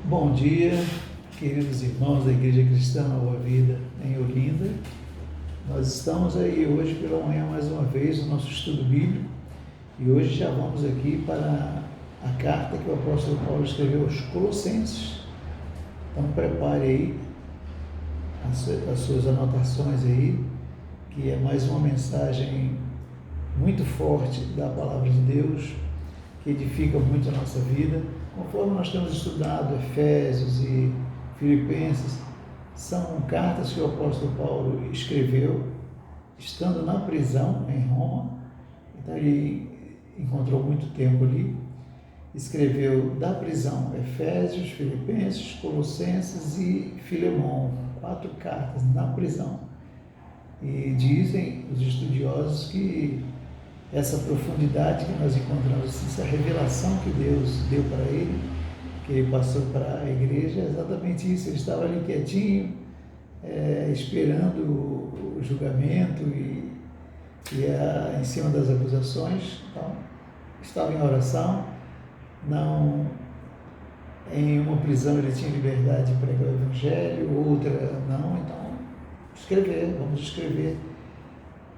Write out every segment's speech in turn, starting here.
Bom dia, queridos irmãos da Igreja Cristã Nova Vida em Olinda. Nós estamos aí hoje pela manhã mais uma vez no nosso estudo bíblico e hoje já vamos aqui para a carta que o apóstolo Paulo escreveu aos Colossenses. Então prepare aí as suas anotações aí, que é mais uma mensagem muito forte da Palavra de Deus, que edifica muito a nossa vida. Conforme nós temos estudado Efésios e Filipenses, são cartas que o apóstolo Paulo escreveu estando na prisão em Roma. Então ele encontrou muito tempo ali, escreveu da prisão Efésios, Filipenses, Colossenses e Filemão, 4 cartas na prisão. E dizem os estudiosos que essa profundidade que nós encontramos, essa revelação que Deus deu para ele, que ele passou para a igreja, é exatamente isso. Ele estava ali quietinho, esperando o julgamento e em cima das acusações. Então, estava em oração, não em uma prisão ele tinha liberdade de pregar o evangelho, outra não. Então, vamos escrever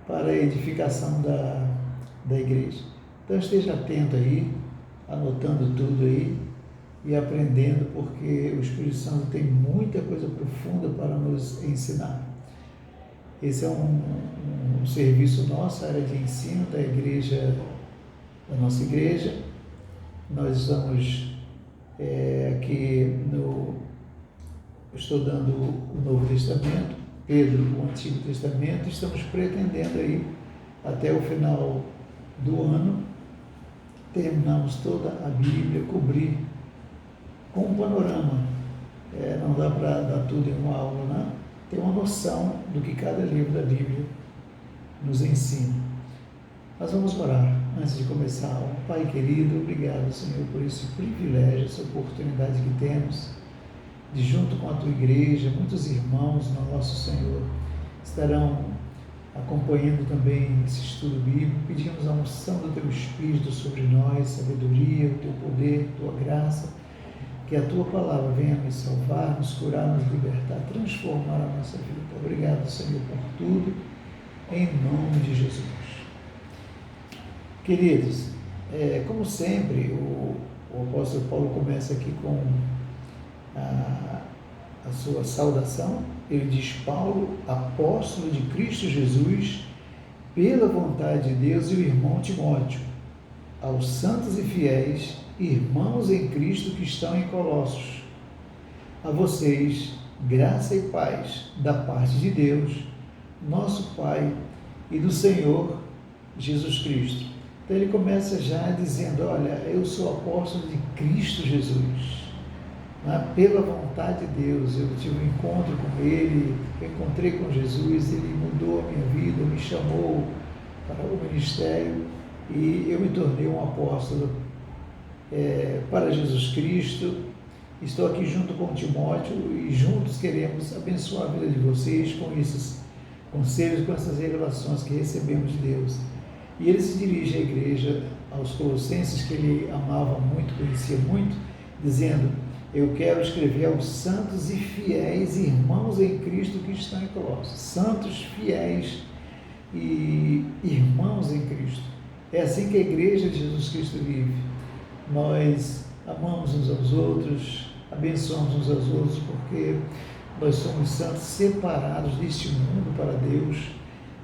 para a edificação da igreja. Então esteja atento aí, anotando tudo aí e aprendendo, porque o Espírito Santo tem muita coisa profunda para nos ensinar. Esse é um serviço nosso, a área de ensino da igreja, da nossa igreja. Nós estamos aqui estudando o Novo Testamento, Pedro, o Antigo Testamento. Estamos pretendendo aí, até o final do ano, terminamos toda a Bíblia, cobrir com um panorama. Não dá para dar tudo em uma aula, não. Tem uma noção do que cada livro da Bíblia nos ensina. Nós vamos orar antes de começar a aula. Pai querido, obrigado, Senhor, por esse privilégio, essa oportunidade que temos de, junto com a Tua igreja, muitos irmãos nosso, Senhor, estarão acompanhando também esse estudo bíblico. Pedimos a unção do Teu Espírito sobre nós, sabedoria, o Teu poder, Tua graça, que a Tua palavra venha nos salvar, nos curar, nos libertar, transformar a nossa vida. Obrigado, Senhor, por tudo, em nome de Jesus. Queridos, como sempre, o apóstolo Paulo começa aqui com a sua saudação. Ele diz: Paulo, apóstolo de Cristo Jesus, pela vontade de Deus, e o irmão Timóteo, aos santos e fiéis irmãos em Cristo que estão em Colossos. A vocês, graça e paz da parte de Deus, nosso Pai, e do Senhor Jesus Cristo. Então ele começa já dizendo: olha, eu sou apóstolo de Cristo Jesus. Pela vontade de Deus, eu tive um encontro com Ele, encontrei com Jesus, Ele mudou a minha vida, me chamou para o ministério e eu me tornei um apóstolo para Jesus Cristo. Estou aqui junto com Timóteo e juntos queremos abençoar a vida de vocês com esses conselhos, com essas revelações que recebemos de Deus. E ele se dirige à igreja, aos Colossenses, que ele amava muito, conhecia muito, dizendo: eu quero escrever aos santos e fiéis irmãos em Cristo que estão em Colossos. Santos, fiéis e irmãos em Cristo. É assim que a igreja de Jesus Cristo vive. Nós amamos uns aos outros, abençoamos uns aos outros, porque nós somos santos separados deste mundo para Deus,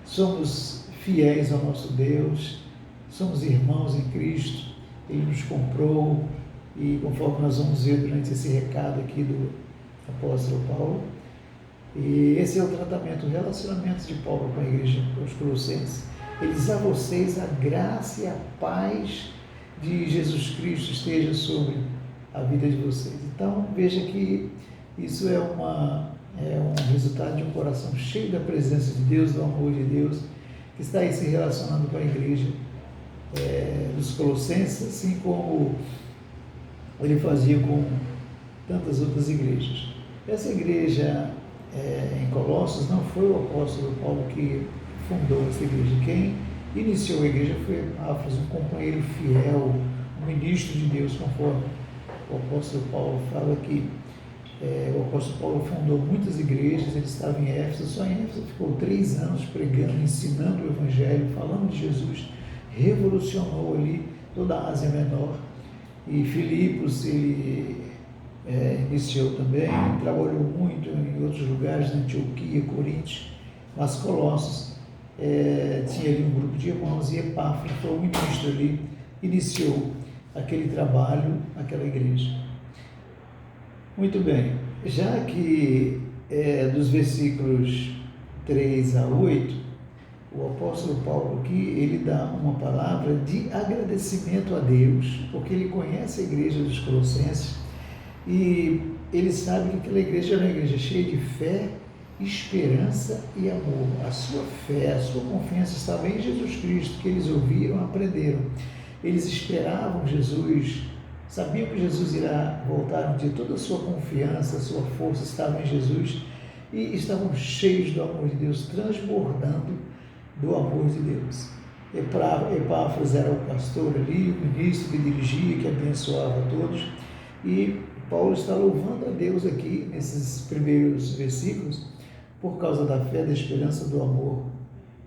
somos fiéis ao nosso Deus, somos irmãos em Cristo. Ele nos comprou. E conforme nós vamos ver durante esse recado aqui do apóstolo Paulo, e esse é o tratamento, o relacionamento de Paulo com a igreja, com os Colossenses. Ele diz: a vocês a graça e a paz de Jesus Cristo esteja sobre a vida de vocês. Então veja que isso é um resultado de um coração cheio da presença de Deus, do amor de Deus, que está aí se relacionando com a igreja dos Colossenses, assim como ele fazia com tantas outras igrejas. Essa igreja em Colossos não foi o apóstolo Paulo que fundou essa igreja. Quem iniciou a igreja foi Epáfras, um companheiro fiel, um ministro de Deus, conforme o apóstolo Paulo fala que o apóstolo Paulo fundou muitas igrejas, ele estava em Éfeso, só em Éfeso ficou 3 anos pregando, ensinando o Evangelho, falando de Jesus, revolucionou ali toda a Ásia Menor. E Filipos, ele iniciou também, trabalhou muito em outros lugares, na Antioquia, Coríntios, mas Colossos tinha ali um grupo de irmãos, e Epáfras foi o ministro ali, iniciou aquele trabalho, aquela igreja. Muito bem, já que dos versículos 3 a 8, o apóstolo Paulo aqui, ele dá uma palavra de agradecimento a Deus, porque ele conhece a igreja dos Colossenses e ele sabe que aquela igreja era uma igreja cheia de fé, esperança e amor. A sua fé, a sua confiança estava em Jesus Cristo, que eles ouviram, aprenderam. Eles esperavam Jesus, sabiam que Jesus irá voltar um dia, toda a sua confiança, a sua força estava em Jesus e estavam cheios do amor de Deus, transbordando do amor de Deus. Epáfras era o pastor ali, o ministro que dirigia, que abençoava todos, e Paulo está louvando a Deus aqui, nesses primeiros versículos, por causa da fé, da esperança, do amor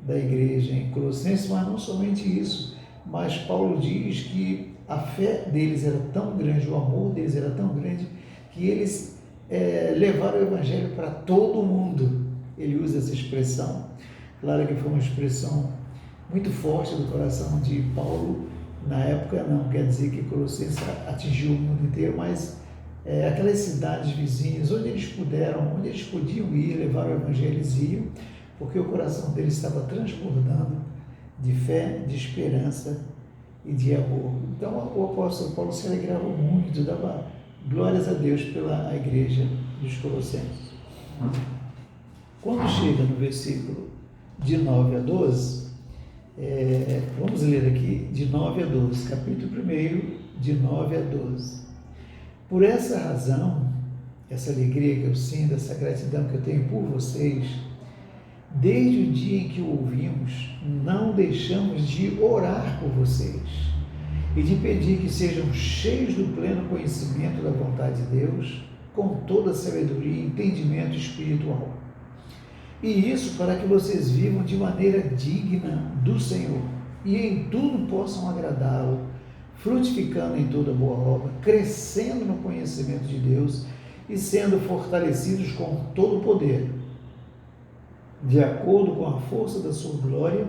da igreja em Colossenses, mas não somente isso, mas Paulo diz que a fé deles era tão grande, o amor deles era tão grande, que eles levaram o Evangelho para todo mundo. Ele usa essa expressão, claro que foi uma expressão muito forte do coração de Paulo, na época não quer dizer que Colossenses atingiu o mundo inteiro, mas aquelas cidades vizinhas, onde eles podiam ir, levar o Evangelho, eles iam, porque o coração deles estava transbordando de fé, de esperança e de amor. Então o apóstolo Paulo se alegrava muito, dava glórias a Deus pela igreja dos Colossenses. Quando chega no versículo de 9 a 12, vamos ler aqui de 9 a 12, capítulo 1, de 9 a 12. Por essa razão, essa alegria que eu sinto, essa gratidão que eu tenho por vocês, desde o dia em que o ouvimos, não deixamos de orar por vocês e de pedir que sejam cheios do pleno conhecimento da vontade de Deus, com toda a sabedoria e entendimento espiritual. E isso para que vocês vivam de maneira digna do Senhor e em tudo possam agradá-lo, frutificando em toda boa obra, crescendo no conhecimento de Deus e sendo fortalecidos com todo o poder, de acordo com a força da sua glória,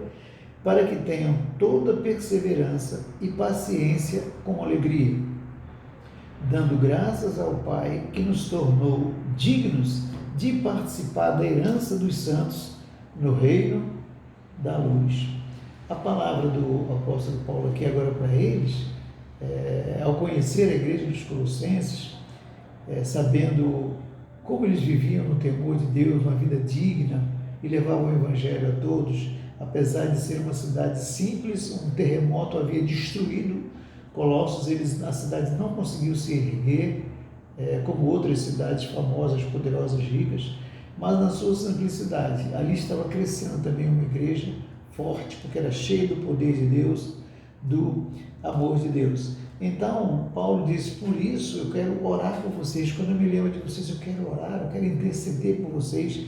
para que tenham toda perseverança e paciência com alegria, dando graças ao Pai que nos tornou dignos de participar da herança dos santos no reino da luz. A palavra do apóstolo Paulo aqui agora para eles, ao conhecer a igreja dos Colossenses, sabendo como eles viviam no temor de Deus, uma vida digna, e levavam o Evangelho a todos, apesar de ser uma cidade simples, um terremoto havia destruído Colossos, a cidade não conseguiu se erguer, como outras cidades famosas, poderosas, ricas, mas na sua simplicidade. Ali estava crescendo também uma igreja forte, porque era cheia do poder de Deus, do amor de Deus. Então, Paulo disse, por isso eu quero orar por vocês. Quando eu me lembro de vocês, eu quero orar, eu quero interceder por vocês,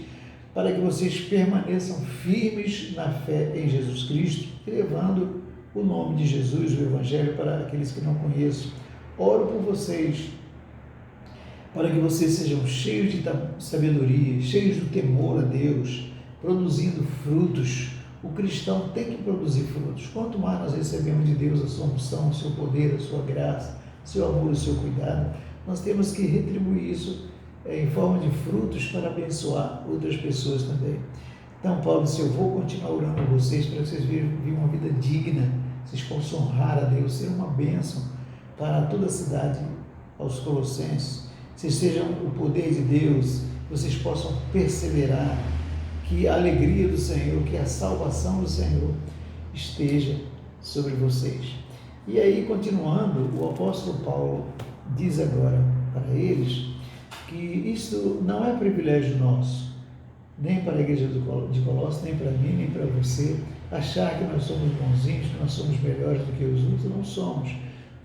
para que vocês permaneçam firmes na fé em Jesus Cristo, levando o nome de Jesus, o Evangelho, para aqueles que não conheçam. Oro por vocês, para que vocês sejam cheios de sabedoria, cheios do temor a Deus, produzindo frutos. O cristão tem que produzir frutos. Quanto mais nós recebemos de Deus a sua unção, o seu poder, a sua graça, o seu amor, o seu cuidado, nós temos que retribuir isso em forma de frutos para abençoar outras pessoas também. Então, Paulo disse, eu vou continuar orando por vocês para que vocês vivam uma vida digna, vocês possam honrar a Deus, ser uma bênção para toda a cidade, aos Colossenses. Vocês sejam o poder de Deus, vocês possam perseverar, que a alegria do Senhor, que a salvação do Senhor esteja sobre vocês. E aí, continuando, o apóstolo Paulo diz agora para eles que isso não é privilégio nosso, nem para a igreja de Colossos, nem para mim, nem para você, achar que nós somos bonzinhos, que nós somos melhores do que os outros. Não somos.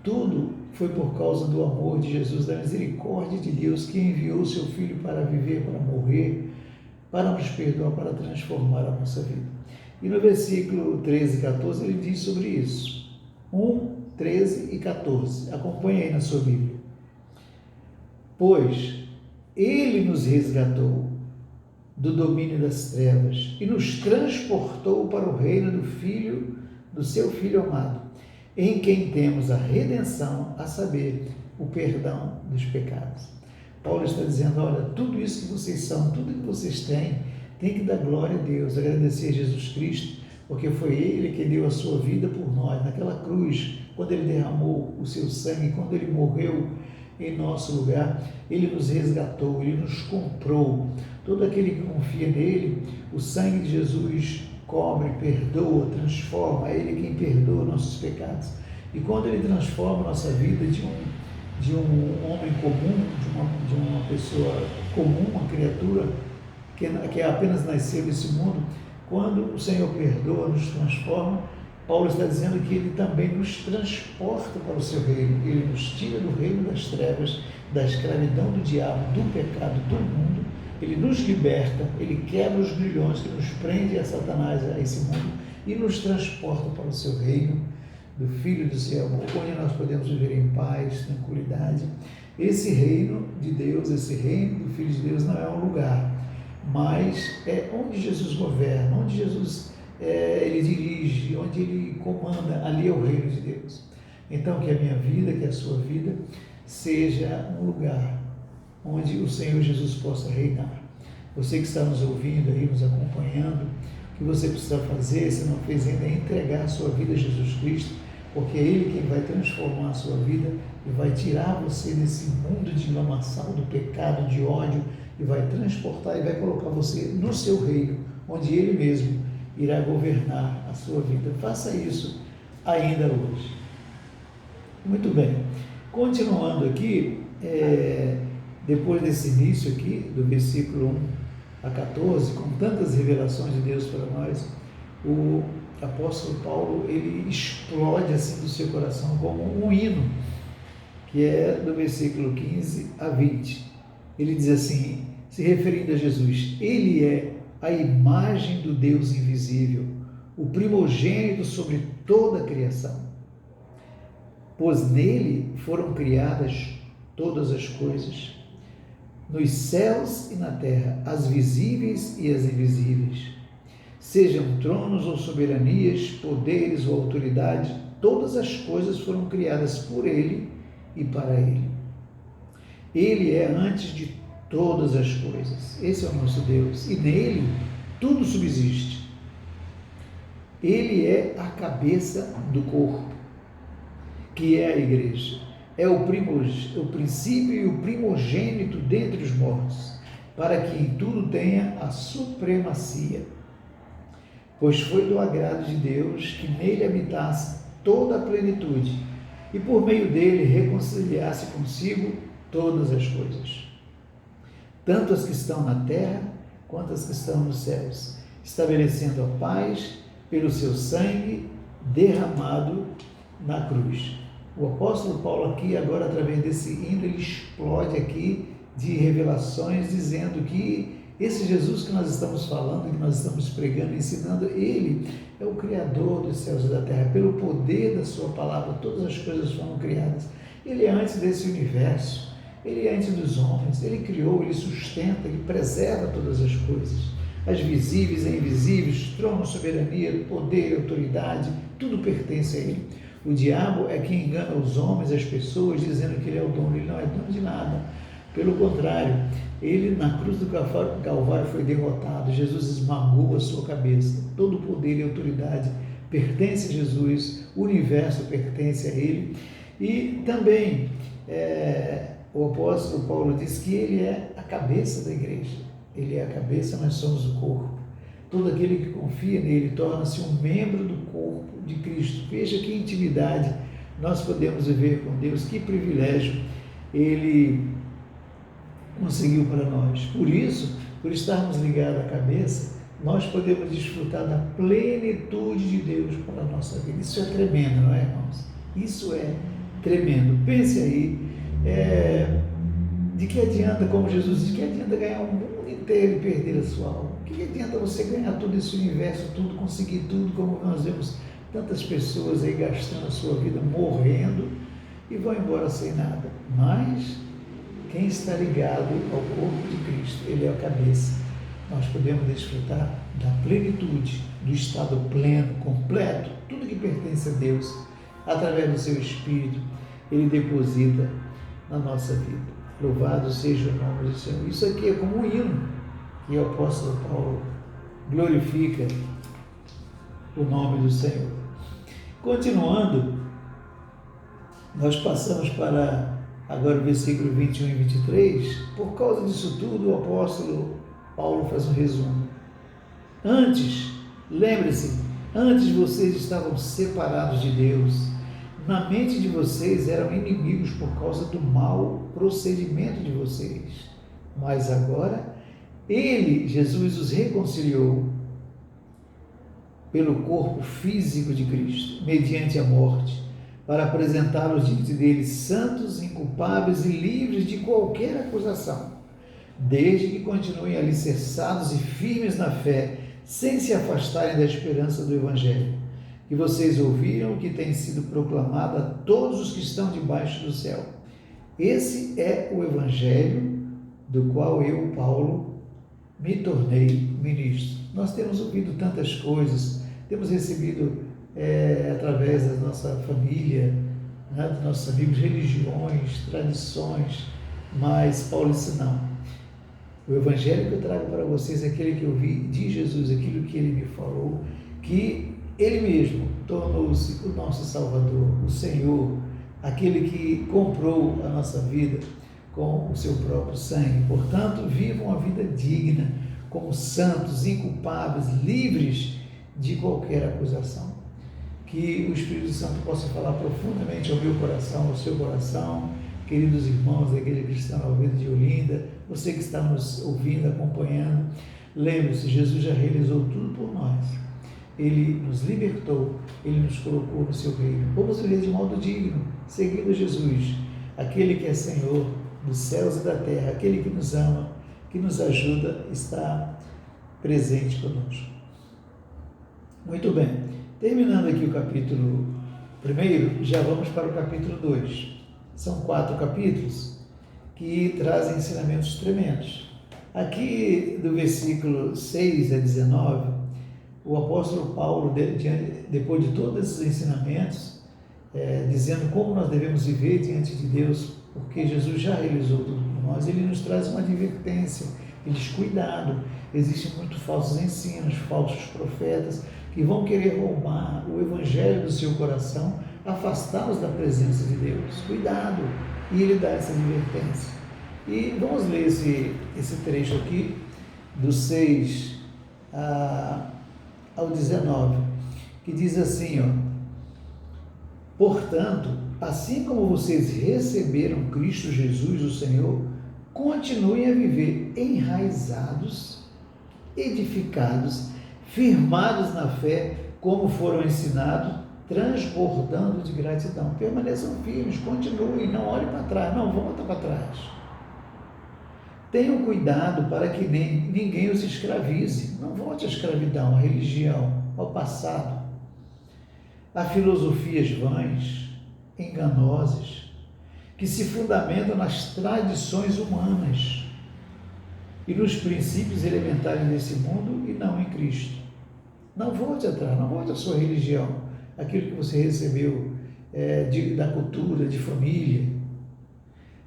Tudo foi por causa do amor de Jesus, da misericórdia de Deus, que enviou o seu Filho para viver, para morrer, para nos perdoar, para transformar a nossa vida. E no versículo 13 e 14 ele diz sobre isso. 1, 13 e 14. Acompanhe aí na sua Bíblia. Pois ele nos resgatou do domínio das trevas e nos transportou para o reino do seu Filho amado, em quem temos a redenção, a saber, o perdão dos pecados. Paulo está dizendo, olha, tudo isso que vocês são, tudo que vocês têm, tem que dar glória a Deus, agradecer a Jesus Cristo, porque foi Ele que deu a sua vida por nós, naquela cruz, quando Ele derramou o seu sangue, quando Ele morreu em nosso lugar, Ele nos resgatou, Ele nos comprou. Todo aquele que confia nele, o sangue de Jesus cobre, perdoa, transforma, é Ele quem perdoa nossos pecados. E quando Ele transforma a nossa vida de um homem comum, de uma pessoa comum, uma criatura que apenas nasceu nesse mundo, quando o Senhor perdoa, nos transforma, Paulo está dizendo que Ele também nos transporta para o seu reino. Ele nos tira do reino das trevas, da escravidão do diabo, do pecado, do mundo. Ele nos liberta, Ele quebra os grilhões que nos prende a Satanás, a esse mundo, e nos transporta para o seu reino, do Filho do seu amor, onde nós podemos viver em paz, tranquilidade. Esse reino de Deus, esse reino do Filho de Deus não é um lugar, mas é onde Jesus governa, onde Jesus Ele dirige, onde Ele comanda, ali é o reino de Deus. Então, que a minha vida, que a sua vida, seja um lugar onde o Senhor Jesus possa reinar. Você que está nos ouvindo aí, nos acompanhando, o que você precisa fazer, se não fez ainda, é entregar a sua vida a Jesus Cristo, porque é Ele quem vai transformar a sua vida e vai tirar você desse mundo de lamaçal, do pecado, de ódio, e vai transportar e vai colocar você no seu reino, onde Ele mesmo irá governar a sua vida. Faça isso ainda hoje. Muito bem. Continuando aqui, depois desse início aqui, do versículo 1 a 14, com tantas revelações de Deus para nós, o apóstolo Paulo, ele explode assim do seu coração como um hino, que é do versículo 15 a 20. Ele diz assim, se referindo a Jesus, Ele é a imagem do Deus invisível, o primogênito sobre toda a criação, pois nele foram criadas todas as coisas, nos céus e na terra, as visíveis e as invisíveis, sejam tronos ou soberanias, poderes ou autoridades, todas as coisas foram criadas por Ele e para Ele. Ele é antes de todas as coisas. Esse é o nosso Deus. E nele tudo subsiste. Ele é a cabeça do corpo, que é a igreja. É o princípio e o primogênito dentre os mortos, para que em tudo tenha a supremacia. Pois foi do agrado de Deus que nele habitasse toda a plenitude, e por meio dele reconciliasse consigo todas as coisas, tanto as que estão na terra, quanto as que estão nos céus, estabelecendo a paz pelo seu sangue derramado na cruz. O apóstolo Paulo aqui, agora através desse hino, ele explode aqui de revelações, dizendo que esse Jesus que nós estamos falando, que nós estamos pregando, ensinando, Ele é o Criador dos céus e da terra. Pelo poder da sua palavra, todas as coisas foram criadas. Ele é antes desse universo, Ele é antes dos homens, Ele criou, Ele sustenta, Ele preserva todas as coisas. As visíveis e invisíveis, trono, soberania, poder, autoridade, tudo pertence a Ele. O diabo é quem engana os homens, as pessoas, dizendo que ele é o dono. Ele não é dono de nada. Pelo contrário, ele na cruz do Calvário foi derrotado. Jesus esmagou a sua cabeça. Todo o poder e autoridade pertence a Jesus. O universo pertence a Ele. E também o apóstolo Paulo diz que Ele é a cabeça da igreja. Ele é a cabeça, nós somos o corpo. Todo aquele que confia nele torna-se um membro do corpo de Cristo. Veja que intimidade nós podemos viver com Deus, que privilégio Ele conseguiu para nós. Por isso, por estarmos ligados à cabeça, nós podemos desfrutar da plenitude de Deus para a nossa vida. Isso é tremendo, não é, irmãos? Isso é tremendo. Pense aí, de que adianta, como Jesus diz, de que adianta ganhar o mundo inteiro e perder a sua alma? O que adianta você ganhar todo esse universo, tudo, conseguir tudo, como nós vemos tantas pessoas aí gastando a sua vida, morrendo e vão embora sem nada. Mas quem está ligado ao corpo de Cristo, ele é a cabeça. Nós podemos desfrutar da plenitude, do estado pleno, completo, tudo que pertence a Deus, através do seu Espírito, ele deposita na nossa vida. Louvado seja o nome do Senhor. Isso aqui é como um hino que o apóstolo Paulo glorifica o nome do Senhor. Continuando, nós passamos para agora o versículo 21 e 23. Por causa disso tudo, o apóstolo Paulo faz um resumo. Antes, lembre-se, antes vocês estavam separados de Deus. Na mente de vocês eram inimigos por causa do mau procedimento de vocês. Mas agora, ele, Jesus, os reconciliou pelo corpo físico de Cristo, mediante a morte, para apresentá-los diante dele santos, inculpáveis e livres de qualquer acusação, desde que continuem alicerçados e firmes na fé, sem se afastarem da esperança do Evangelho, que vocês ouviram, que tem sido proclamado a todos os que estão debaixo do céu. Esse é o Evangelho do qual eu, Paulo, me tornei ministro. Nós temos ouvido tantas coisas, temos recebido através da nossa família, né, dos nossos amigos, religiões, tradições, mas Paulo disse não. O Evangelho que eu trago para vocês é aquele que eu vi de Jesus, aquilo que ele me falou, que ele mesmo tornou-se o nosso Salvador, o Senhor, aquele que comprou a nossa vida com o seu próprio sangue. Portanto, vivam a vida digna, como santos, inculpáveis, livres de qualquer acusação. Que o Espírito Santo possa falar profundamente ao meu coração, ao seu coração, queridos irmãos da Igreja Cristã Alveda de Olinda, você que está nos ouvindo, acompanhando, lembre-se, Jesus já realizou tudo por nós. Ele nos libertou, ele nos colocou no seu reino. Vamos viver de modo digno, seguindo Jesus, aquele que é Senhor dos céus e da terra, aquele que nos ama, que nos ajuda, está presente conosco. Muito bem, terminando aqui o capítulo 1, já vamos para o capítulo 2. São 4 capítulos que trazem ensinamentos tremendos. Aqui do versículo 6 a 19, o apóstolo Paulo, depois de todos esses ensinamentos, dizendo como nós devemos viver diante de Deus, porque Jesus já realizou tudo por nós, ele nos traz uma advertência. Ele diz, cuidado, existem muitos falsos ensinos, falsos profetas, que vão querer roubar o evangelho do seu coração, afastá-los da presença de Deus. Cuidado! E ele dá essa advertência. E vamos ler esse trecho aqui, do 6 ao 19, que diz assim, portanto, assim como vocês receberam Cristo Jesus, o Senhor, continuem a viver enraizados, edificados, firmados na fé, como foram ensinados, transbordando de gratidão. Permaneçam firmes, continuem, não olhem para trás, não voltem para trás. Tenham cuidado para que ninguém os escravize. Não volte à escravidão, à religião, ao passado, a filosofias vãs, enganosas, que se fundamentam nas tradições humanas e nos princípios elementares desse mundo e não em Cristo. Não volte atrás, não volte à sua religião, aquilo que você recebeu da cultura, de família.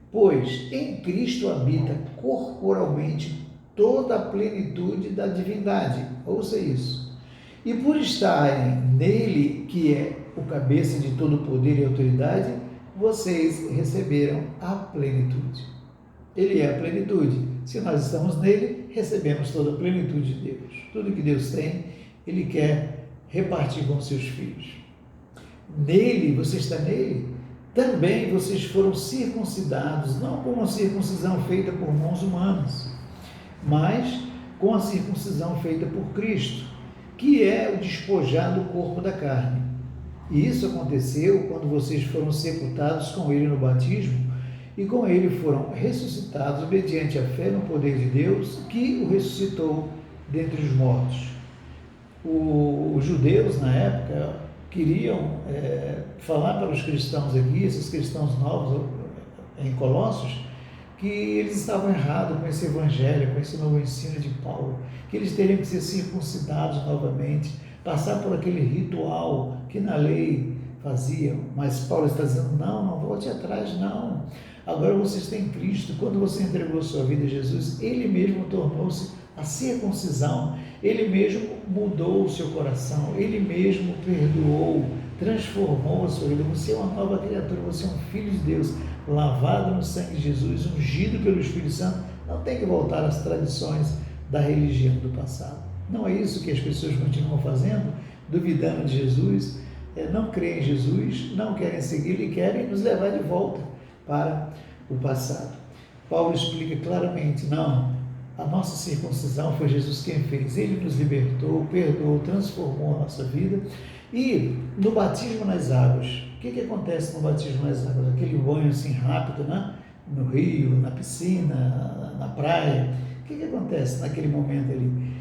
Pois em Cristo habita corporalmente toda a plenitude da divindade, ouça isso. E por estarem nele, que é o cabeça de todo poder e autoridade, vocês receberam a plenitude. Ele é a plenitude. Se nós estamos nele, recebemos toda a plenitude de Deus. Tudo que Deus tem, ele quer repartir com seus filhos. Nele, você está nele, também vocês foram circuncidados, não com uma circuncisão feita por mãos humanas, mas com a circuncisão feita por Cristo, que é o despojar do corpo da carne, E isso aconteceu quando vocês foram sepultados com ele no batismo e com ele foram ressuscitados mediante a fé no poder de Deus que o ressuscitou dentre os mortos. Os judeus, na época, queriam falar para os cristãos aqui, esses cristãos novos em Colossos, que eles estavam errados com esse evangelho, com esse novo ensino de Paulo, que eles teriam que ser circuncidados novamente, passar por aquele ritual que na lei faziam. Mas Paulo está dizendo, não volte atrás, não. Agora vocês têm Cristo. Quando você entregou sua vida a Jesus, Ele mesmo tornou-se a circuncisão, Ele mesmo mudou o seu coração, Ele mesmo perdoou, transformou a sua vida. Você é uma nova criatura, você é um filho de Deus, lavado no sangue de Jesus, ungido pelo Espírito Santo. Não tem que voltar às tradições da religião do passado. Não é isso que as pessoas continuam fazendo, duvidando de Jesus, não creem em Jesus, não querem segui-lo e querem nos levar de volta para o passado. Paulo explica claramente, não, a nossa circuncisão foi Jesus quem fez, Ele nos libertou, perdoou, transformou a nossa vida. E no batismo nas águas, o que acontece no batismo nas águas? Aquele banho assim rápido, né? No rio, na piscina, na praia. O que acontece naquele momento ali?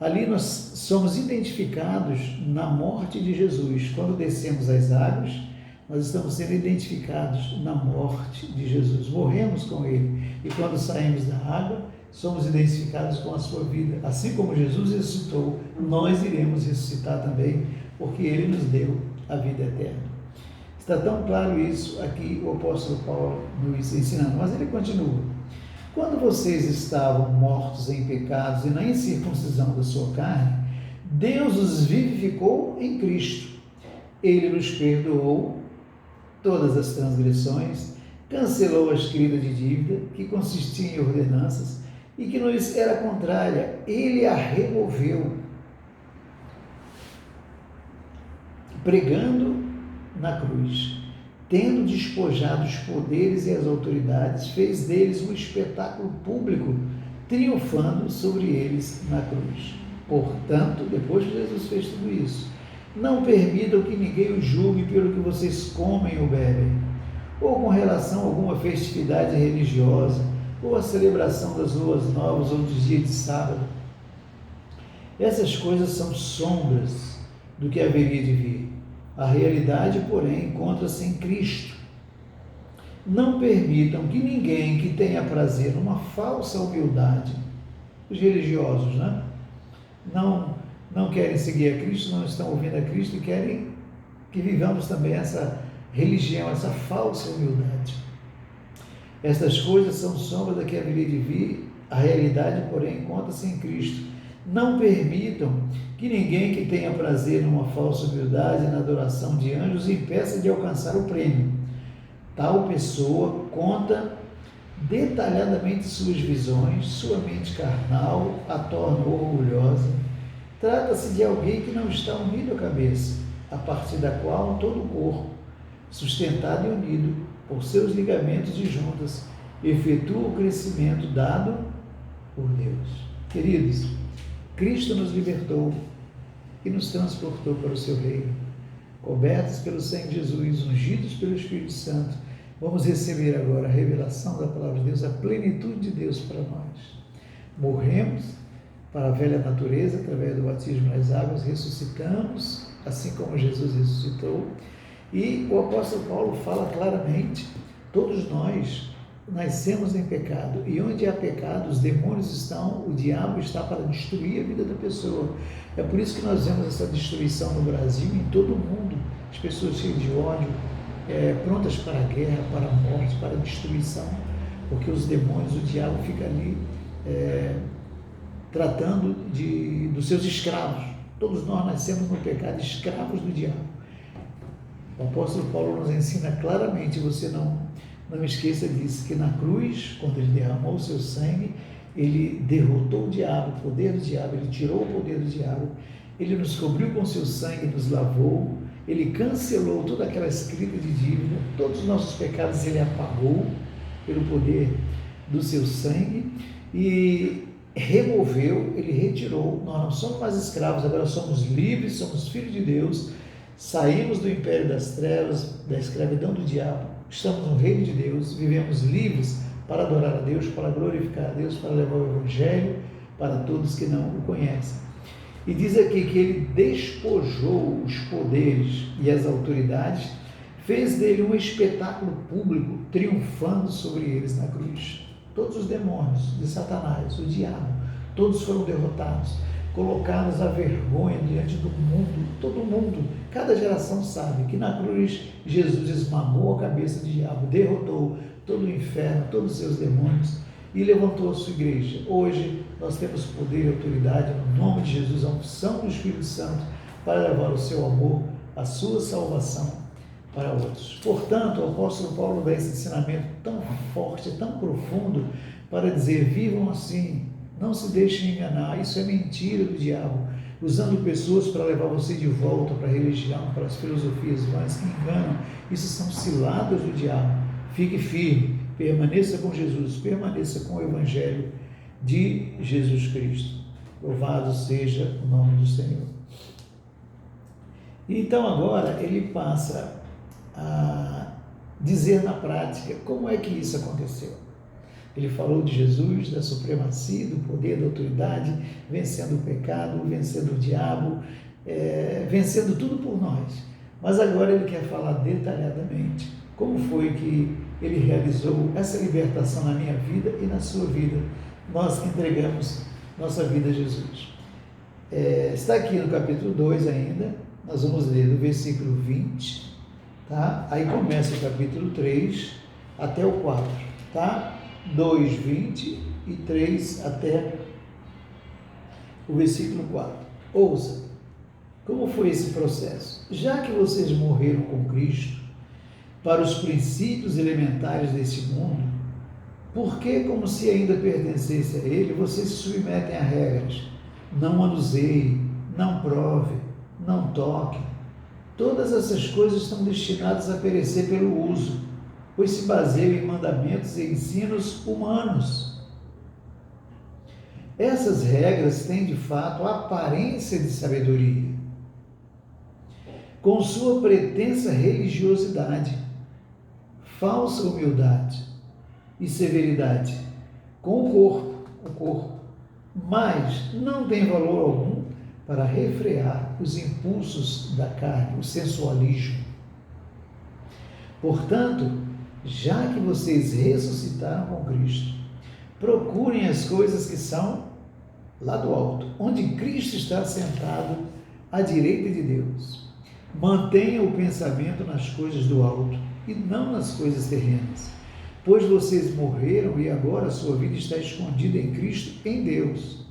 Ali nós somos identificados na morte de Jesus. Quando descemos as águas, nós estamos sendo identificados na morte de Jesus. Morremos com Ele. E quando saímos da água, somos identificados com a sua vida. Assim como Jesus ressuscitou, nós iremos ressuscitar também, porque Ele nos deu a vida eterna. Está tão claro isso aqui, o apóstolo Paulo nos ensinando. Mas ele continua. Quando vocês estavam mortos em pecados e na incircuncisão da sua carne, Deus os vivificou em Cristo. Ele nos perdoou todas as transgressões, cancelou a escrita de dívida, que consistia em ordenanças, e que nos era contrária. Ele a removeu, pregando na cruz. Tendo despojado os poderes e as autoridades, fez deles um espetáculo público, triunfando sobre eles na cruz. Portanto, depois que Jesus fez tudo isso, não permitam que ninguém os julgue pelo que vocês comem ou bebem, ou com relação a alguma festividade religiosa, ou a celebração das luas novas ou dos dias de sábado. Essas coisas são sombras do que haveria de vir. A realidade, porém, encontra-se em Cristo. Não permitam que ninguém que tenha prazer numa falsa humildade, os religiosos, né? Não querem seguir a Cristo, não estão ouvindo a Cristo e querem que vivamos também essa religião, essa falsa humildade. Estas coisas são sombras da que haveria de vir, a realidade, porém, encontra-se em Cristo. Não permitam que ninguém que tenha prazer numa falsa humildade, na adoração de anjos, impeça de alcançar o prêmio. Tal pessoa conta detalhadamente suas visões, sua mente carnal a torna orgulhosa. Trata-se de alguém que não está unido à cabeça, a partir da qual todo o corpo, sustentado e unido por seus ligamentos e juntas, efetua o crescimento dado por Deus. Queridos, Cristo nos libertou e nos transportou para o seu reino. Cobertos pelo sangue de Jesus, ungidos pelo Espírito Santo, vamos receber agora a revelação da palavra de Deus, a plenitude de Deus para nós. Morremos para a velha natureza através do batismo nas águas, ressuscitamos, assim como Jesus ressuscitou. E o apóstolo Paulo fala claramente, todos nós nascemos em pecado, e onde há pecado, os demônios estão, o diabo está para destruir a vida da pessoa. É por isso que nós vemos essa destruição no Brasil e em todo o mundo, as pessoas cheias de ódio, prontas para a guerra, para a morte, para a destruição, porque os demônios, o diabo fica ali tratando dos seus escravos. Todos nós nascemos no pecado, escravos do diabo. O apóstolo Paulo nos ensina claramente, você não esqueça disso, que na cruz, quando ele derramou o seu sangue, ele derrotou o diabo, o poder do diabo, ele tirou o poder do diabo, ele nos cobriu com seu sangue, nos lavou, ele cancelou toda aquela escrita de dívida, todos os nossos pecados ele apagou pelo poder do seu sangue e removeu, ele retirou. Nós não somos mais escravos, agora somos livres, somos filhos de Deus, Saímos do império das trevas, da escravidão do diabo, estamos no reino de Deus, vivemos livres para adorar a Deus, para glorificar a Deus, para levar o Evangelho para todos que não o conhecem. E diz aqui que ele despojou os poderes e as autoridades, fez dele um espetáculo público, triunfando sobre eles na cruz. Todos os demônios de Satanás, o diabo, todos foram derrotados, colocados à vergonha diante do mundo. Todo mundo, cada geração sabe que na cruz Jesus esmagou a cabeça do diabo, derrotou todo o inferno, todos os seus demônios e levantou a sua igreja. Hoje nós temos poder e autoridade no nome de Jesus, a unção do Espírito Santo para levar o seu amor, a sua salvação para outros. Portanto, o apóstolo Paulo dá esse ensinamento tão forte, tão profundo, para dizer: vivam assim, não se deixem enganar, isso é mentira do diabo, usando pessoas para levar você de volta para a religião, para as filosofias vãs que enganam. Isso são ciladas do diabo. Fique firme, permaneça com Jesus, permaneça com o Evangelho de Jesus Cristo. Louvado seja o nome do Senhor. Então agora ele passa a dizer na prática como é que isso aconteceu. Ele falou de Jesus, da supremacia, do poder, da autoridade, vencendo o pecado, vencendo o diabo, vencendo tudo por nós. Mas agora ele quer falar detalhadamente como foi que ele realizou essa libertação na minha vida e na sua vida. Nós que entregamos nossa vida a Jesus. Está aqui no capítulo 2 ainda, nós vamos ler do versículo 20, tá? Aí começa o capítulo 3 até o 4, tá? 2, 20 e 3 até o versículo 4. Ouça, como foi esse processo? Já que vocês morreram com Cristo para os princípios elementares desse mundo, por que, como se ainda pertencesse a Ele, vocês se submetem a regras? Não manuseie, não prove, não toque. Todas essas coisas estão destinadas a perecer pelo uso, pois se baseiam em mandamentos e ensinos humanos. Essas regras têm, de fato, a aparência de sabedoria, com sua pretensa religiosidade, falsa humildade e severidade, com o corpo, mas não tem valor algum para refrear os impulsos da carne, o sensualismo. Portanto, já que vocês ressuscitaram com Cristo, procurem as coisas que são lá do alto, onde Cristo está sentado à direita de Deus. Mantenham o pensamento nas coisas do alto e não nas coisas terrenas, pois vocês morreram e agora a sua vida está escondida em Cristo, em Deus.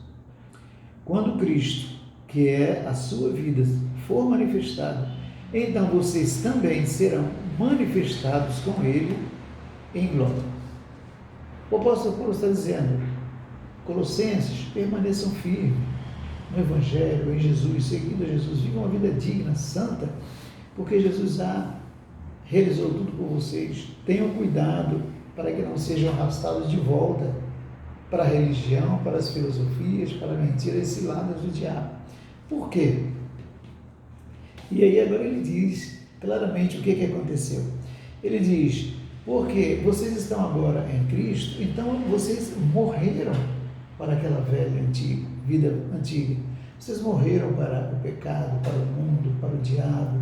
Quando Cristo, que é a sua vida, for manifestado, então vocês também serão manifestados com Ele em glória. O apóstolo Paulo está dizendo: Colossenses, permaneçam firmes no Evangelho, em Jesus, seguindo a Jesus, vivam uma vida digna, santa, porque Jesus já realizou tudo por vocês. Tenham cuidado para que não sejam arrastados de volta para a religião, para as filosofias, para a mentira e ciladas do diabo. Por quê? E aí agora ele diz claramente o que aconteceu. Ele diz: porque vocês estão agora em Cristo, então vocês morreram para aquela velha vida antiga. Vocês morreram para o pecado, para o mundo, para o diabo.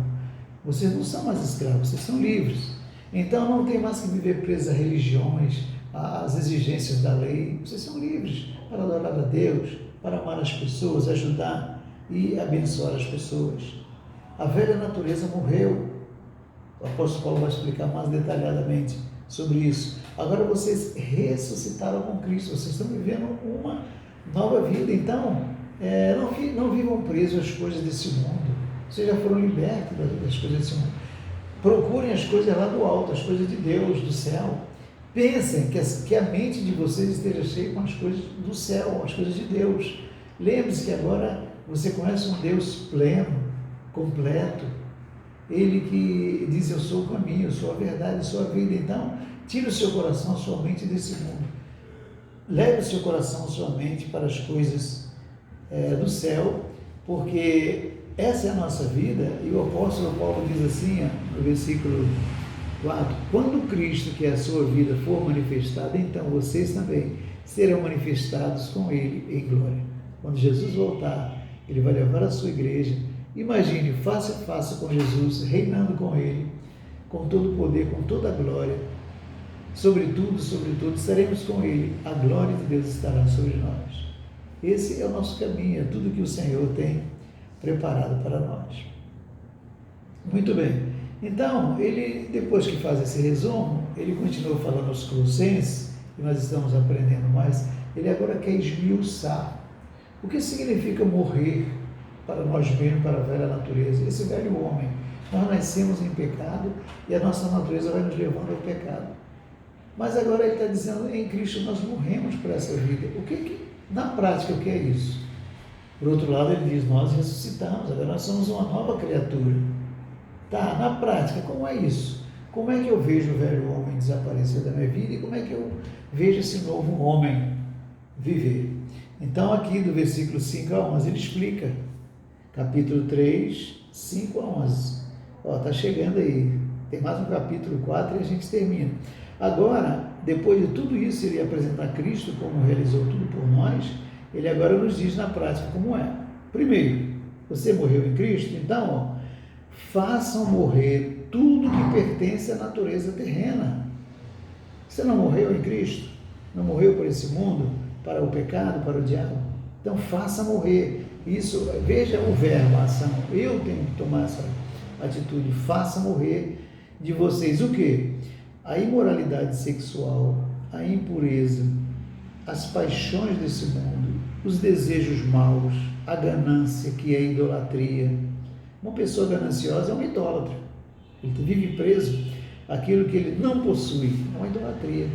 Vocês não são mais escravos, vocês são livres. Então não tem mais que viver presos a religiões, às exigências da lei. Vocês são livres para adorar a Deus, para amar as pessoas, ajudar e abençoar as pessoas. A velha natureza morreu. O apóstolo Paulo vai explicar mais detalhadamente sobre isso. Agora vocês ressuscitaram com Cristo, vocês estão vivendo uma nova vida. Então, não vivam presos às coisas desse mundo. Vocês já foram libertos das coisas desse mundo. Procurem as coisas lá do alto, as coisas de Deus, do céu. Pensem que a mente de vocês esteja cheia com as coisas do céu, as coisas de Deus. Lembre-se que agora você conhece um Deus pleno, completo. Ele que diz: eu sou o caminho, eu sou a verdade, eu sou a vida. Então, tire o seu coração, a sua mente desse mundo. Leve o seu coração, a sua mente para as coisas do céu, porque essa é a nossa vida, e o apóstolo Paulo diz assim, no versículo 4, quando Cristo, que é a sua vida, for manifestado, então vocês também serão manifestados com Ele em glória. Quando Jesus voltar, Ele vai levar a sua igreja, imagine, face a face com Jesus, reinando com Ele, com todo o poder, com toda a glória, sobretudo, estaremos com Ele, a glória de Deus estará sobre nós. Esse é o nosso caminho, é tudo que o Senhor tem preparado para nós. Muito bem. Então, ele, depois que faz esse resumo, ele continua falando aos Colossenses, e nós estamos aprendendo mais, ele agora quer esmiuçar. O que significa morrer para nós mesmos, para a velha natureza? Esse velho homem. Nós nascemos em pecado e a nossa natureza vai nos levando ao pecado. Mas agora ele está dizendo, em Cristo nós morremos para essa vida. Na prática, o que é isso? Por outro lado, ele diz, nós ressuscitamos, agora nós somos uma nova criatura. Tá, na prática, como é isso? Como é que eu vejo o velho homem desaparecer da minha vida e como é que eu vejo esse novo homem viver? Então, aqui do versículo 5 a 11, ele explica, capítulo 3, 5 a 11. Está chegando aí, tem mais um capítulo 4 e a gente termina. Agora, depois de tudo isso, ele apresentar Cristo como realizou tudo por nós, ele agora nos diz na prática como é. Primeiro, você morreu em Cristo, então, façam morrer tudo que pertence à natureza terrena. Você não morreu em Cristo? Não morreu por esse mundo, para o pecado, para o diabo? Então, faça morrer. Isso, veja o verbo, a ação. Eu tenho que tomar essa atitude. Faça morrer de vocês o quê? A imoralidade sexual, a impureza, as paixões desse mundo, os desejos maus, a ganância, que é a idolatria. Uma pessoa gananciosa é um idólatra. Ele vive preso àquilo que ele não possui. É uma idolatria.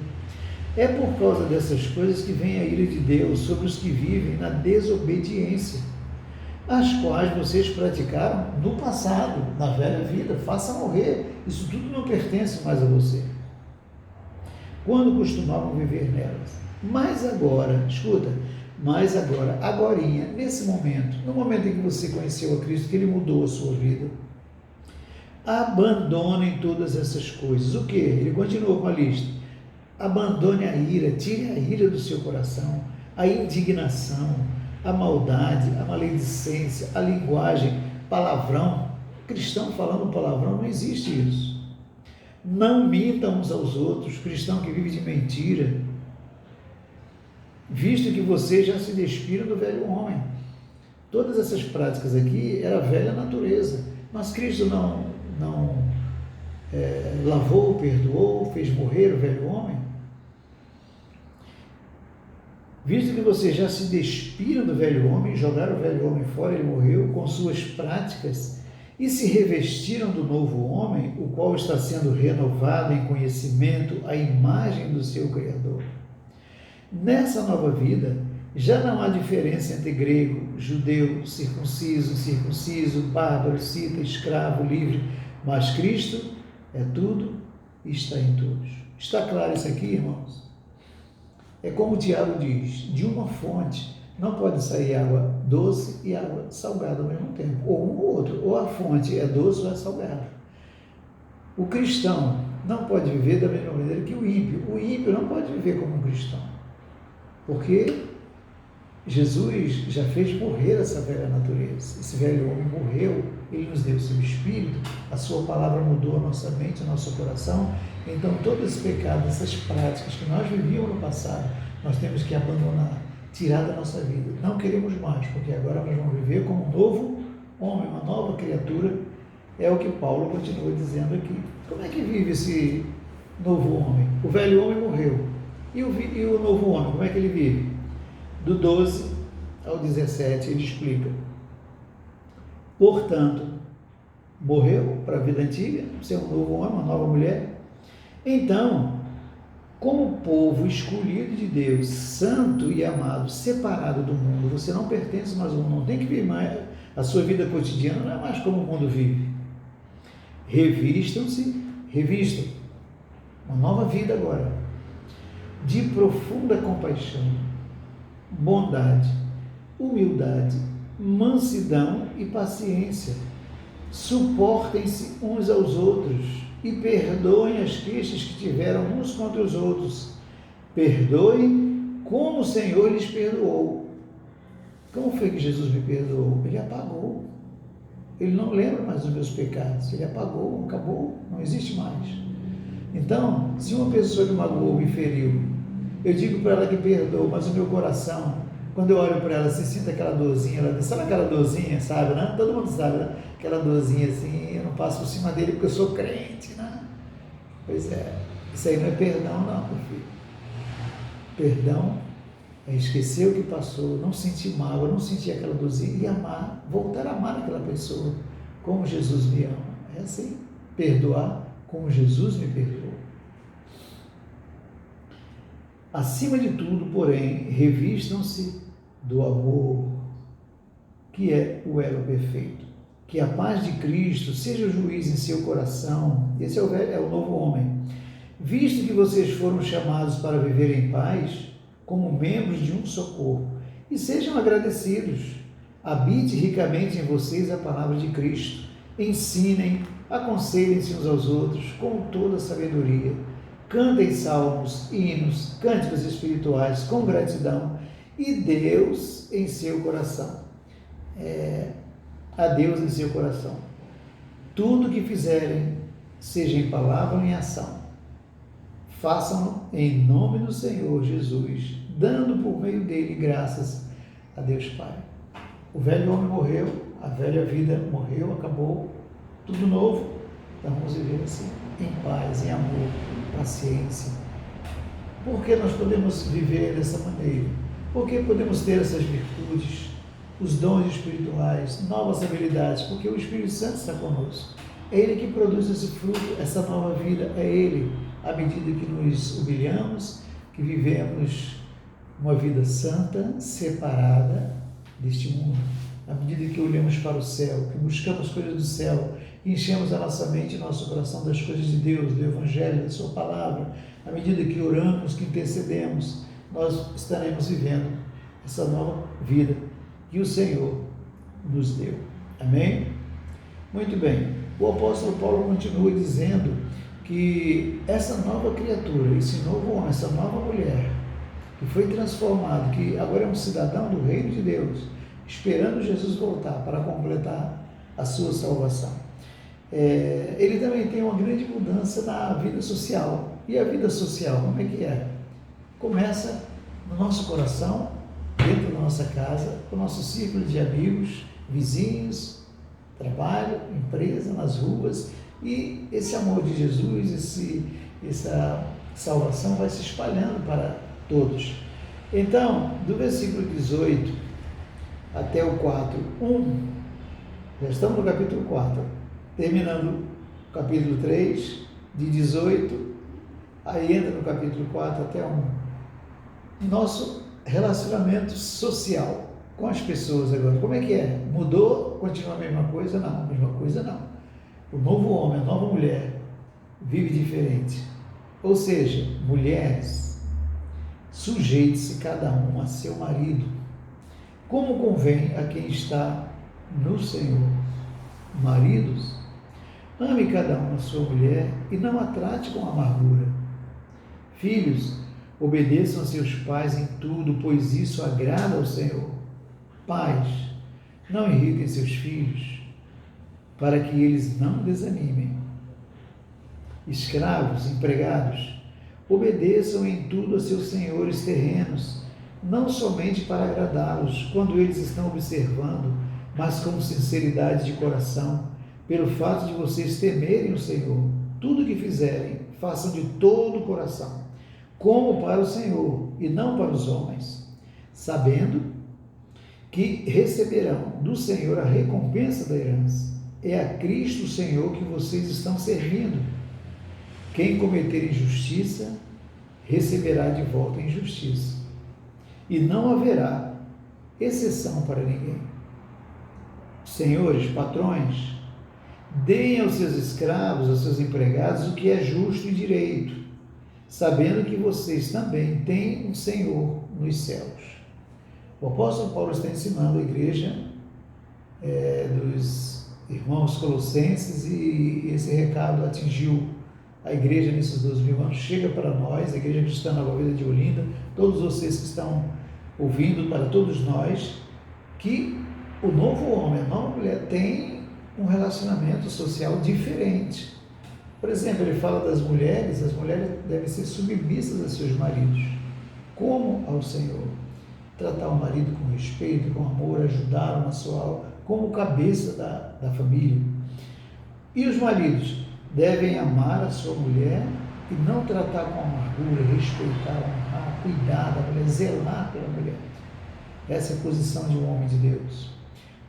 É por causa dessas coisas que vem a ira de Deus sobre os que vivem na desobediência, as quais vocês praticaram no passado, na velha vida. Faça morrer. Isso tudo não pertence mais a você. Quando costumavam viver nelas. Mas agora, escuta, agorinha, nesse momento, no momento em que você conheceu a Cristo, que Ele mudou a sua vida, abandonem todas essas coisas. O que? Ele continuou com a lista. Abandone a ira, tire a ira do seu coração, a indignação, a maldade, a maledicência, a linguagem, palavrão. Cristão falando palavrão, não existe isso. Não mintam uns aos outros, cristão que vive de mentira, visto que vocês já se despiram do velho homem. Todas essas práticas aqui era a velha natureza, mas Cristo não lavou, perdoou, fez morrer o velho homem. Visto que vocês já se despiram do velho homem, jogaram o velho homem fora, ele morreu com suas práticas, e se revestiram do novo homem, o qual está sendo renovado em conhecimento à imagem do seu Criador. Nessa nova vida, já não há diferença entre grego, judeu, circunciso, incircunciso, bárbaro, cita, escravo, livre, mas Cristo é tudo e está em todos. Está claro isso aqui, irmãos? É como o Tiago diz, de uma fonte não pode sair água doce e água salgada ao mesmo tempo, ou um ou outro, ou a fonte é doce ou é salgada. O cristão não pode viver da mesma maneira que o ímpio não pode viver como um cristão, porque Jesus já fez morrer essa velha natureza, esse velho homem morreu, ele nos deu o seu espírito, a sua palavra mudou a nossa mente, o nosso coração. Então todo esse pecado, essas práticas que nós vivíamos no passado, nós temos que abandonar, tirar da nossa vida. Não queremos mais, porque agora nós vamos viver como um novo homem, uma nova criatura. É o que Paulo continua dizendo aqui. Como é que vive esse novo homem? O velho homem morreu. E o novo homem, como é que ele vive? Do 12 ao 17, ele explica. Portanto, morreu para a vida antiga, ser um novo homem, uma nova mulher. Então, como povo escolhido de Deus, santo e amado, separado do mundo, você não pertence mais ao mundo, não tem que viver mais, a sua vida cotidiana não é mais como o mundo vive. Revistam, uma nova vida agora, de profunda compaixão, bondade, humildade, mansidão e paciência. Suportem-se uns aos outros e perdoem as queixas que tiveram uns contra os outros. Perdoem como o Senhor lhes perdoou. Como foi que Jesus me perdoou? Ele apagou. Ele não lembra mais dos meus pecados. Ele apagou, acabou, não existe mais. Então, se uma pessoa me magoou, me feriu, eu digo para ela que perdoa, mas o meu coração, quando eu olho para ela, se sinta aquela dorzinha, ela, sabe aquela dorzinha, sabe, né? Todo mundo sabe, né? Aquela dorzinha assim, eu não passo por cima dele porque eu sou crente, né? Pois é, isso aí não é perdão não, meu filho. Perdão é esquecer o que passou, não sentir mágoa, não sentir aquela dorzinha e amar, voltar a amar aquela pessoa como Jesus me ama. É assim, perdoar como Jesus me perdoou. Acima de tudo, porém, revistam-se do amor, que é o elo perfeito. Que a paz de Cristo seja o juiz em seu coração. Esse é o novo homem. Visto que vocês foram chamados para viver em paz, como membros de um só corpo, e sejam agradecidos. Habite ricamente em vocês a palavra de Cristo. Ensinem, aconselhem-se uns aos outros com toda sabedoria. Cantem salmos, hinos, cânticos espirituais com gratidão e Deus em seu coração. A Deus em seu coração. Tudo o que fizerem, seja em palavra ou em ação, façam em nome do Senhor Jesus, dando por meio dele graças a Deus Pai. O velho homem morreu, a velha vida morreu, acabou, tudo novo. Então vamos viver assim, em paz, em amor, em paciência. Por que nós podemos viver dessa maneira? Porque podemos ter essas virtudes, os dons espirituais, novas habilidades, porque o Espírito Santo está conosco. É Ele que produz esse fruto, essa nova vida, é Ele. À medida que nos humilhamos, que vivemos uma vida santa, separada deste mundo, à medida que olhamos para o céu, que buscamos coisas do céu, que enchemos a nossa mente e nosso coração das coisas de Deus, do Evangelho, da Sua Palavra, à medida que oramos, que intercedemos, nós estaremos vivendo essa nova vida que o Senhor nos deu. Amém? Muito bem. O apóstolo Paulo continua dizendo que essa nova criatura, esse novo homem, essa nova mulher, que foi transformado, que agora é um cidadão do reino de Deus, esperando Jesus voltar para completar a sua salvação. Ele também tem uma grande mudança na vida social. E a vida social, como é que é? Começa no nosso coração, dentro da nossa casa, com o nosso círculo de amigos, vizinhos, trabalho, empresa, nas ruas, e esse amor de Jesus, essa salvação vai se espalhando para todos. Então, do versículo 18 até o 4:1, já estamos no capítulo 4, terminando o capítulo 3, de 18, aí entra no capítulo 4 até 1. Nosso relacionamento social com as pessoas agora, como é que é? Mudou? Continua a mesma coisa? Não, a mesma coisa não. O novo homem, a nova mulher, vive diferente. Ou seja, mulheres, sujeite-se cada um a seu marido, como convém a quem está no Senhor. Maridos, ame cada um a sua mulher e não a trate com amargura. Filhos, obedeçam a seus pais em tudo, pois isso agrada ao Senhor. Pais, não irritem seus filhos, para que eles não desanimem. Escravos, empregados, obedeçam em tudo a seus senhores terrenos, não somente para agradá-los, quando eles estão observando, mas com sinceridade de coração, pelo fato de vocês temerem o Senhor. Tudo o que fizerem, façam de todo o coração, como para o Senhor e não para os homens, sabendo que receberão do Senhor a recompensa da herança. É a Cristo o Senhor que vocês estão servindo. Quem cometer injustiça, receberá de volta a injustiça. E não haverá exceção para ninguém. Senhores, patrões, deem aos seus escravos, aos seus empregados, o que é justo e direito, sabendo que vocês também têm um Senhor nos céus. O apóstolo Paulo está ensinando a igreja dos irmãos colossenses, e esse recado atingiu a igreja nesses 2000 anos, chega para nós, a Igreja Cristã Nova Vida de Olinda, todos vocês que estão ouvindo, para todos nós, que o novo homem, a nova mulher tem um relacionamento social diferente. Por exemplo, ele fala das mulheres, as mulheres devem ser submissas a seus maridos, como ao Senhor. Tratar o marido com respeito, com amor, ajudá-lo na sua aula, como cabeça da família. E os maridos devem amar a sua mulher e não tratar com amargura, respeitar, honrar, cuidar da mulher, zelar pela mulher. Essa é a posição de um homem de Deus.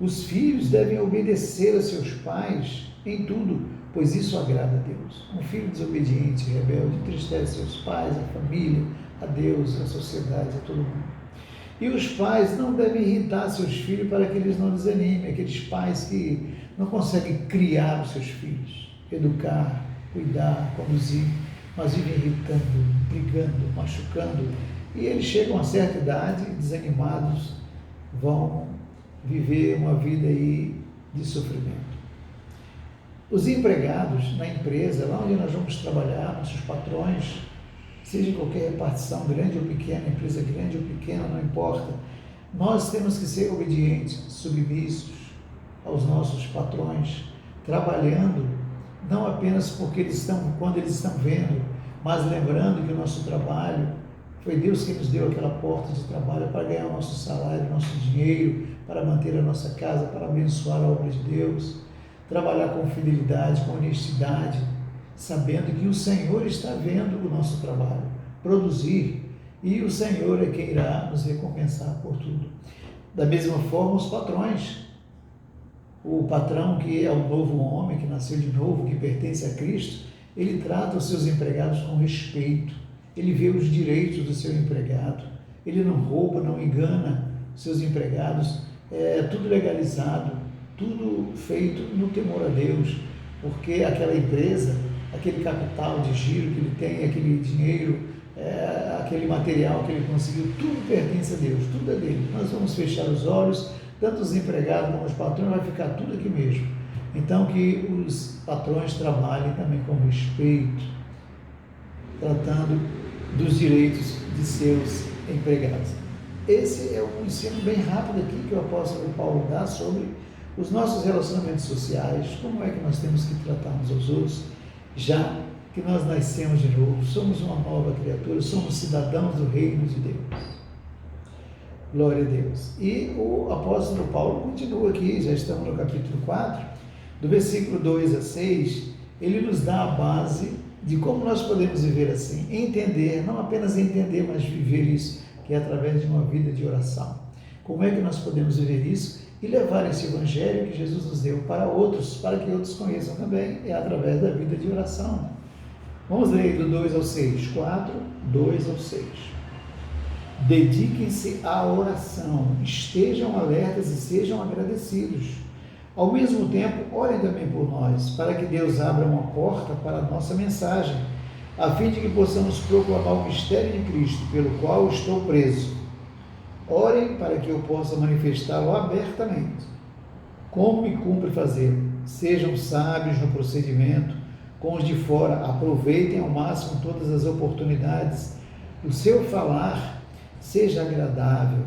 Os filhos devem obedecer a seus pais em tudo, pois isso agrada a Deus. Um filho desobediente, rebelde, entristece seus pais, a família, a Deus, a sociedade, a todo mundo. E os pais não devem irritar seus filhos para que eles não desanimem, aqueles pais que não conseguem criar os seus filhos, educar, cuidar, conduzir, mas vivem irritando, brigando, machucando, e eles chegam a certa idade, desanimados, vão viver uma vida aí de sofrimento. Os empregados na empresa, lá onde nós vamos trabalhar, nossos patrões, seja em qualquer repartição, grande ou pequena, empresa grande ou pequena, não importa, nós temos que ser obedientes, submissos aos nossos patrões, trabalhando, não apenas porque quando eles estão vendo, mas lembrando que o nosso trabalho, foi Deus que nos deu aquela porta de trabalho para ganhar o nosso salário, nosso dinheiro, para manter a nossa casa, para abençoar a obra de Deus, trabalhar com fidelidade, com honestidade, sabendo que o Senhor está vendo o nosso trabalho, produzir, e o Senhor é quem irá nos recompensar por tudo. Da mesma forma, os patrões, o patrão que é o novo homem, que nasceu de novo, que pertence a Cristo, ele trata os seus empregados com respeito, ele vê os direitos do seu empregado, ele não rouba, não engana os seus empregados, é tudo legalizado, tudo feito no temor a Deus, porque aquela empresa, aquele capital de giro que ele tem, aquele dinheiro, aquele material que ele conseguiu, tudo pertence a Deus, tudo é dele. Nós vamos fechar os olhos, tanto os empregados como os patrões, vai ficar tudo aqui mesmo. Então, que os patrões trabalhem também com respeito, tratando dos direitos de seus empregados. Esse é um ensino bem rápido aqui que o apóstolo Paulo dá sobre os nossos relacionamentos sociais, como é que nós temos que tratar uns aos outros, já que nós nascemos de novo, somos uma nova criatura, somos cidadãos do reino de Deus. Glória a Deus. E o apóstolo Paulo continua aqui, já estamos no capítulo 4, do versículo 2 a 6, ele nos dá a base de como nós podemos viver assim, entender, não apenas entender, mas viver isso, que é através de uma vida de oração. Como é que nós podemos viver isso e levar esse evangelho que Jesus nos deu para outros, para que outros conheçam também, é através da vida de oração. Vamos ler do 2 ao 6, 4, 2 ao 6. Dediquem-se à oração, estejam alertas e sejam agradecidos. Ao mesmo tempo, orem também por nós, para que Deus abra uma porta para a nossa mensagem, a fim de que possamos proclamar o mistério de Cristo, pelo qual estou preso. Orem para que eu possa manifestá-lo abertamente. Como me cumpre fazer? Sejam sábios no procedimento, com os de fora, aproveitem ao máximo todas as oportunidades. O seu falar seja agradável,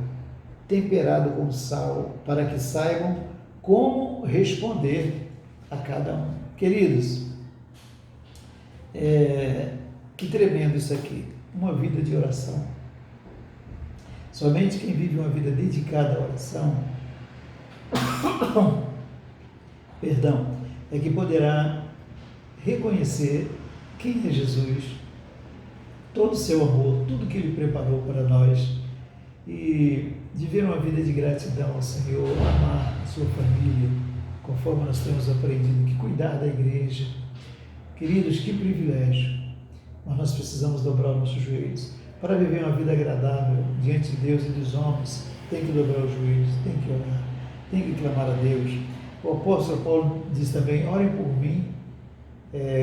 temperado com sal, para que saibam como responder a cada um. Queridos, que tremendo isso aqui, uma vida de oração. Somente quem vive uma vida dedicada à oração, é que poderá reconhecer quem é Jesus, todo o seu amor, tudo que Ele preparou para nós, e viver uma vida de gratidão ao Senhor, amar a sua família, conforme nós temos aprendido, que cuidar da igreja. Queridos, que privilégio, mas nós precisamos dobrar os nossos joelhos. Para viver uma vida agradável diante de Deus e dos homens, tem que dobrar os joelhos, tem que orar, tem que clamar a Deus. O apóstolo Paulo diz também, orem por mim,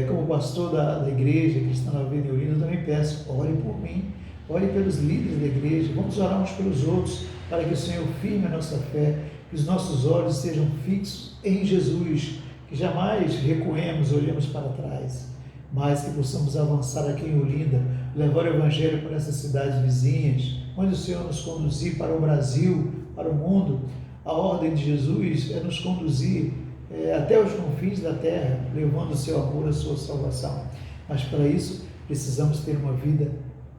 como pastor da igreja cristã Nova Vida de Olinda, eu também peço, orem por mim, orem pelos líderes da igreja, vamos orar uns pelos outros, para que o Senhor firme a nossa fé, que os nossos olhos sejam fixos em Jesus, que jamais recuemos, olhemos para trás, mas que possamos avançar aqui em Olinda, levar o Evangelho para essas cidades vizinhas, onde o Senhor nos conduzir para o Brasil, para o mundo. A ordem de Jesus é nos conduzir até os confins da terra, levando o seu amor, a sua salvação. Mas para isso precisamos ter uma vida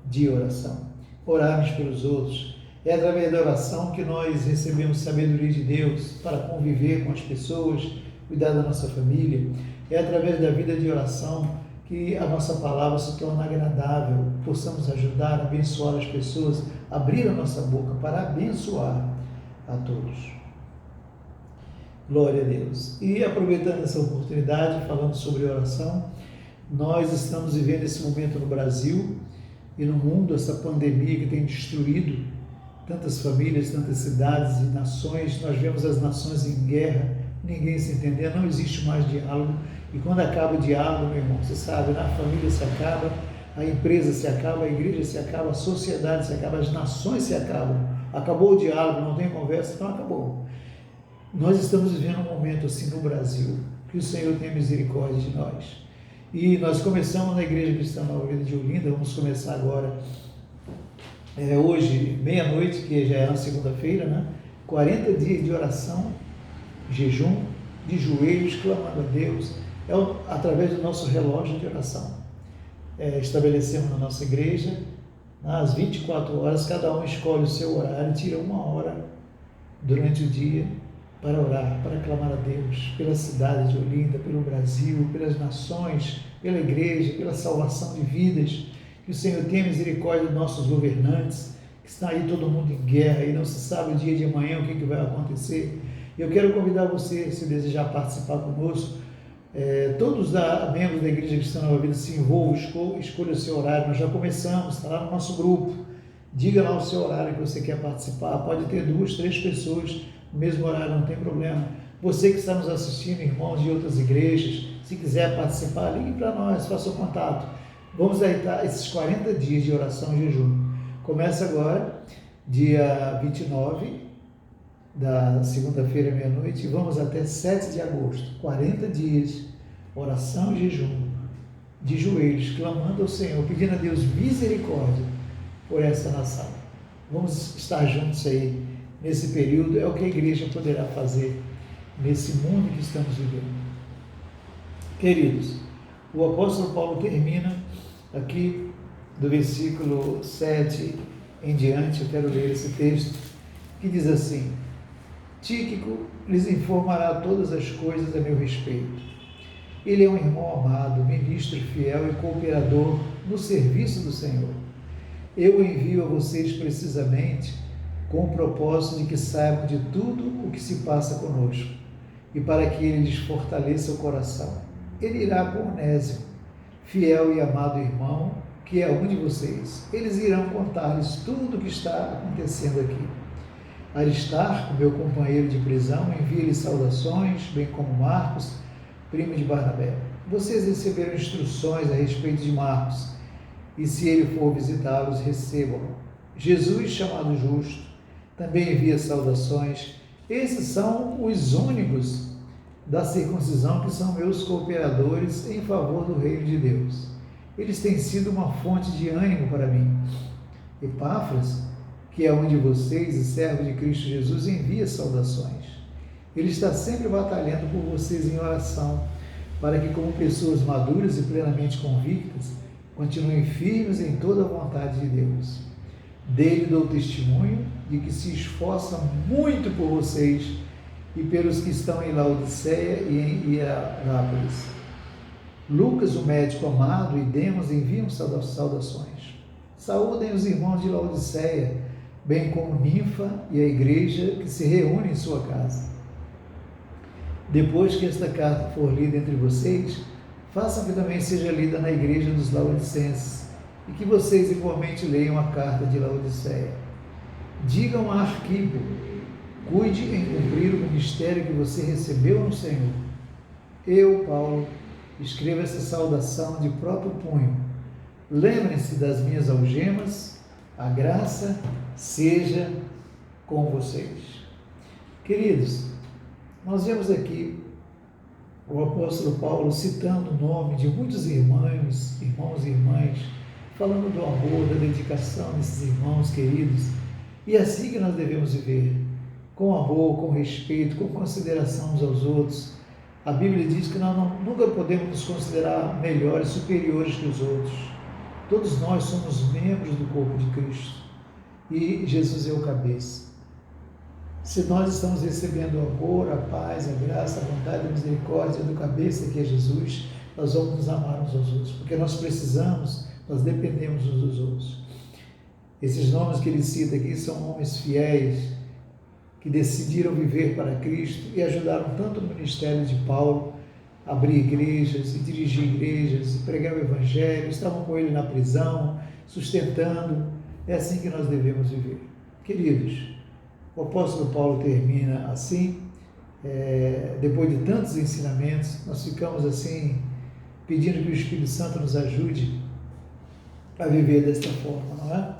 de oração, orarmos pelos outros. É através da oração que nós recebemos sabedoria de Deus para conviver com as pessoas, cuidar da nossa família. É através da vida de oração que a nossa palavra se torna agradável, possamos ajudar, abençoar as pessoas, abrir a nossa boca para abençoar a todos. Glória a Deus. E aproveitando essa oportunidade, falando sobre oração, nós estamos vivendo esse momento no Brasil e no mundo, essa pandemia que tem destruído tantas famílias, tantas cidades e nações. Nós vemos as nações em guerra, ninguém se entendendo, não existe mais diálogo. E quando acaba o diálogo, meu irmão, você sabe, a família se acaba, a empresa se acaba, a igreja se acaba, a sociedade se acaba, as nações se acabam. Acabou o diálogo, não tem conversa, então acabou. Nós estamos vivendo um momento assim no Brasil, que o Senhor tenha misericórdia de nós. E nós começamos na Igreja Cristã Nova Vida de Olinda, vamos começar agora, hoje, meia-noite, que já é na segunda-feira, 40 dias de oração, jejum, de joelhos, clamando a Deus, através do nosso relógio de oração. Estabelecemos na nossa igreja, às 24 horas, cada um escolhe o seu horário, tira uma hora durante o dia para orar, para clamar a Deus, pela cidade de Olinda, pelo Brasil, pelas nações, pela igreja, pela salvação de vidas. Que o Senhor tenha misericórdia dos nossos governantes, que está aí todo mundo em guerra e não se sabe o dia de amanhã o que vai acontecer. Eu quero convidar você, se desejar participar conosco, todos os membros da Igreja Cristã Nova Vida se envolvam, escolha o seu horário. Nós já começamos, está lá no nosso grupo. Diga lá o seu horário que você quer participar. Pode ter 2, 3 pessoas no mesmo horário, não tem problema. Você que está nos assistindo, irmãos de outras igrejas, se quiser participar, ligue para nós, faça o contato. Vamos deitar esses 40 dias de oração e jejum. Começa agora, dia 29, da segunda-feira, meia-noite, e vamos até 7 de agosto. 40 dias, oração e jejum, de joelhos, clamando ao Senhor, pedindo a Deus misericórdia por essa nação. Vamos estar juntos aí nesse período, é o que a igreja poderá fazer nesse mundo que estamos vivendo. Queridos, o apóstolo Paulo termina aqui do versículo 7 em diante. Eu quero ler esse texto que diz assim: Tíquico lhes informará todas as coisas a meu respeito. Ele é um irmão amado, ministro fiel e cooperador no serviço do Senhor. Eu o envio a vocês precisamente com o propósito de que saibam de tudo o que se passa conosco e para que ele lhes fortaleça o coração. Ele irá com Onésimo, fiel e amado irmão, que é um de vocês. Eles irão contar-lhes tudo o que está acontecendo aqui. Aristarco, meu companheiro de prisão, envia-lhe saudações, bem como Marcos, primo de Barnabé. Vocês receberam instruções a respeito de Marcos, e se ele for visitá-los, recebam-no. Jesus, chamado Justo, também envia saudações. Esses são os únicos da circuncisão que são meus cooperadores em favor do reino de Deus. Eles têm sido uma fonte de ânimo para mim. Epáfras, que é um de vocês e servo de Cristo Jesus, envia saudações. Ele está sempre batalhando por vocês em oração, para que, como pessoas maduras e plenamente convictas, continuem firmes em toda a vontade de Deus. Dele dou testemunho de que se esforça muito por vocês e pelos que estão em Laodiceia e em Hierápolis. Lucas, o médico amado, e Demos enviam saudações. Saúdem os irmãos de Laodiceia, bem como Ninfa e a igreja que se reúne em sua casa. Depois que esta carta for lida entre vocês, façam que também seja lida na igreja dos Laodicenses, e que vocês igualmente leiam a carta de Laodiceia. Digam a Arquipo, cuide em cumprir o ministério que você recebeu no Senhor. Eu, Paulo, escrevo essa saudação de próprio punho. Lembrem-se das minhas algemas, a graça seja com vocês. Queridos, nós vemos aqui o apóstolo Paulo citando o nome de muitos irmãos e irmãs, falando do amor, da dedicação desses irmãos queridos. E é assim que nós devemos viver, com amor, com respeito, com consideração uns aos outros. A Bíblia diz que nós nunca podemos nos considerar melhores, superiores que os outros. Todos nós somos membros do corpo de Cristo e Jesus é o cabeça. Se nós estamos recebendo o amor, a paz, a graça, a vontade, a misericórdia do cabeça que é Jesus, nós vamos nos amar uns aos outros, porque nós precisamos, nós dependemos uns dos outros. Esses nomes que ele cita aqui são homens fiéis, que decidiram viver para Cristo e ajudaram tanto no ministério de Paulo, a abrir igrejas e dirigir igrejas e pregar o Evangelho, estavam com ele na prisão, sustentando. É assim que nós devemos viver. Queridos, o apóstolo Paulo termina assim, depois de tantos ensinamentos, nós ficamos assim, pedindo que o Espírito Santo nos ajude a viver desta forma, não é?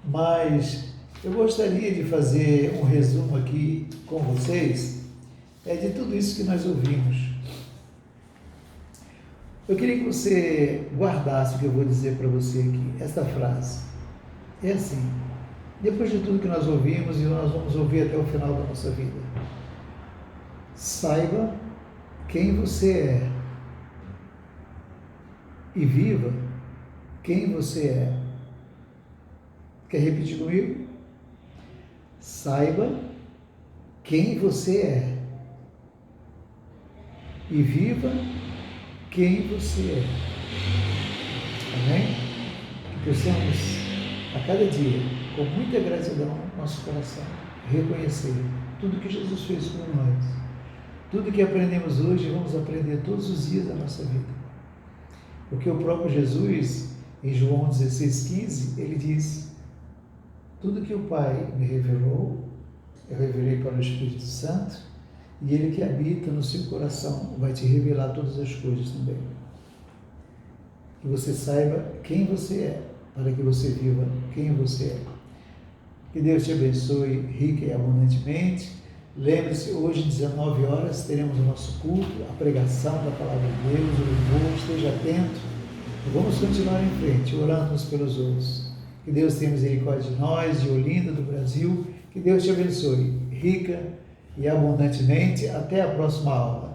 Mas eu gostaria de fazer um resumo aqui com vocês de tudo isso que nós ouvimos. Eu queria que você guardasse o que eu vou dizer para você aqui, esta frase. É assim, depois de tudo que nós ouvimos e nós vamos ouvir até o final da nossa vida, saiba quem você é e viva quem você é. Quer repetir comigo? Saiba quem você é e viva quem você é. Amém? Que possamos, a cada dia, com muita gratidão no nosso coração, reconhecer tudo que Jesus fez por nós. Tudo que aprendemos hoje, vamos aprender todos os dias da nossa vida. Porque o próprio Jesus, em João 16,15, ele diz: tudo que o Pai me revelou, eu revelei para o Espírito Santo, e ele que habita no seu coração vai te revelar todas as coisas também. Que você saiba quem você é, para que você viva quem você é. Que Deus te abençoe rica e abundantemente. Lembre-se, hoje, às 19 horas, teremos o nosso culto, a pregação da Palavra de Deus, o louvor, esteja atento. E vamos continuar em frente, orando uns pelos outros. Que Deus tenha misericórdia de nós, de Olinda, do Brasil. Que Deus te abençoe rica e abundantemente. Até a próxima aula.